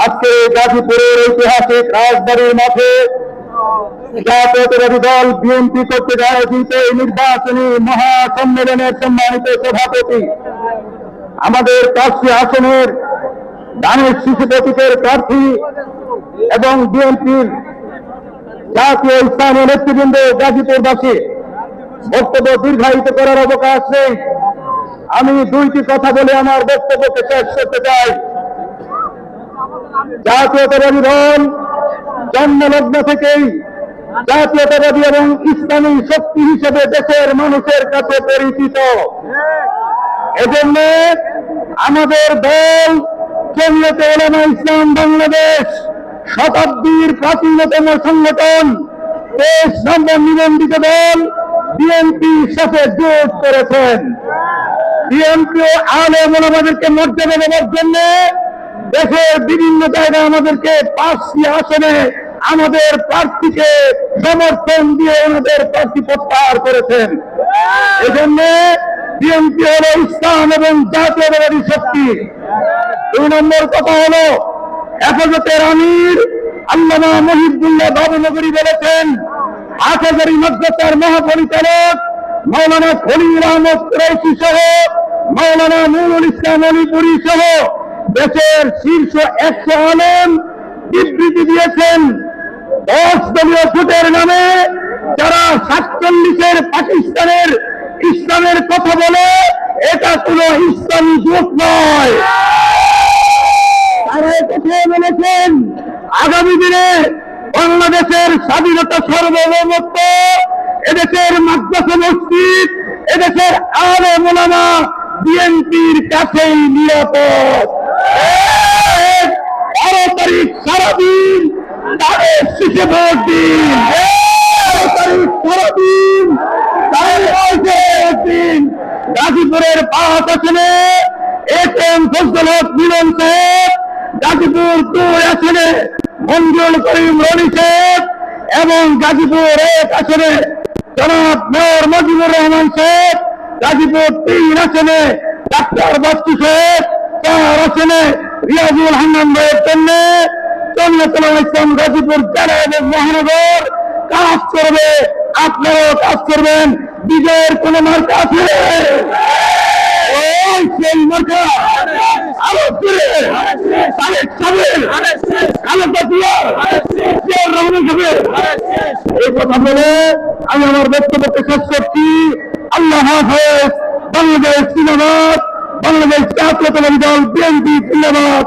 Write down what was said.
আজকে গাজীপুরের ঐতিহাসিক রাজবাড়ির মাঠে জাতীয়তাবাদী দল বিএনপি কর্তৃক আয়োজিত এই নির্বাচনী মহাসম্মেলনের সম্মানিত সভাপতি আমাদের 5টি আসনের দানের শিশু প্রতীকের প্রার্থী এবং বিএনপির জাতীয় স্থানীয় নেতৃবৃন্দ গাজীপুরবাসী বক্তব্য দীর্ঘায়িত করার অবকাশ নেই। আমি 2টি কথা বলে আমার বক্তব্যকে শেষ করতে চাই। জাতীয়তাবাদী দল জন্মলগ্ন থেকেই জাতীয়তাবাদী এবং ইসলামী শক্তি হিসেবে দেশের মানুষের কাছে পরিচিত। এজন্য আমাদের দল জমিয়তে উলামা ইসলাম বাংলাদেশ শতাব্দীর প্রাচীনতম সংগঠন 23 নম্বর নিবন্ধিত দল বিএনপির সাথে যোগ করেছেন। বিএনপি ও আলেম ওলামাদেরকে মর্যাদা দেওয়ার জন্য দেশের বিভিন্ন জায়গায় আমাদেরকে 5টি আসনে আমাদের প্রার্থীকে সমর্থন দিয়ে ওনাদের প্রার্থী প্রত্যাহার করেছেন। এজন্য বিএনপি হল ইসলাম এবং জাতীয়তাবাদী শক্তি। 2 নম্বর কথা হলো হেফাজতের আমির আল্লামা মহিবুল্লাহ বাবুনগরী বলেছেন, হাটহাজারী মাদ্রাসার মহাপরিচালক মাওলানা খলিল আহমদ কুরাইশি সহ মাওলানা নুরুল ইসলাম অলিপুরি সহ দেশের শীর্ষ 100 আলেম বিবৃতি দিয়েছেন 10 দলীয় জোটের নামে যারা 47-এর পাকিস্তানের ইসলামের কথা বলে এটা কোন ইসলামী জোট নয়। তারা কথা বলেছেন আগামী দিনে বাংলাদেশের স্বাধীনতা সার্বভৌমত্ব, এদেশের মাদ্রাসা মসজিদ, এদেশের আলেম ওলামা বিএনপির কাছেই নিরাপদ। 12 তারিখ সারাদিন তাদের শীষে ভোট দিন। 12 তারিখ সারাদিন দিন গাজীপুরের 5 আসনে এম ফজল হক মিলন সাহেব, গাজীপুর 2 আসনে মঞ্জুর করিম রনি সাহেব এবং গাজীপুর 1 আসনে জনাব মেয়র মজিবুর রহমান সাহেব, গাজীপুর 3 আসনে ডাক্তার বাচ্চু সাহেব, 4 আসনে রিয়াজুল হান্নান ভাইয়ের জন্য জমিয়তুল উলামা ইসলাম গাজীপুর জেলা এবং মহানগর কাজ করবে। আপনারাও কাজ করবেন। বিজয়ের কোন মার্কা আছে? সেই মার্কা আরো করে এই কথা বলে আমি আমার বক্তব্যকে শেষ করছি। আল্লাহ হাফেজ। বাংলাদেশ জিন্দাবাদ। বাংলাদেশ জাতীয়তাবাদী দল বিএনপি জিন্দাবাদ।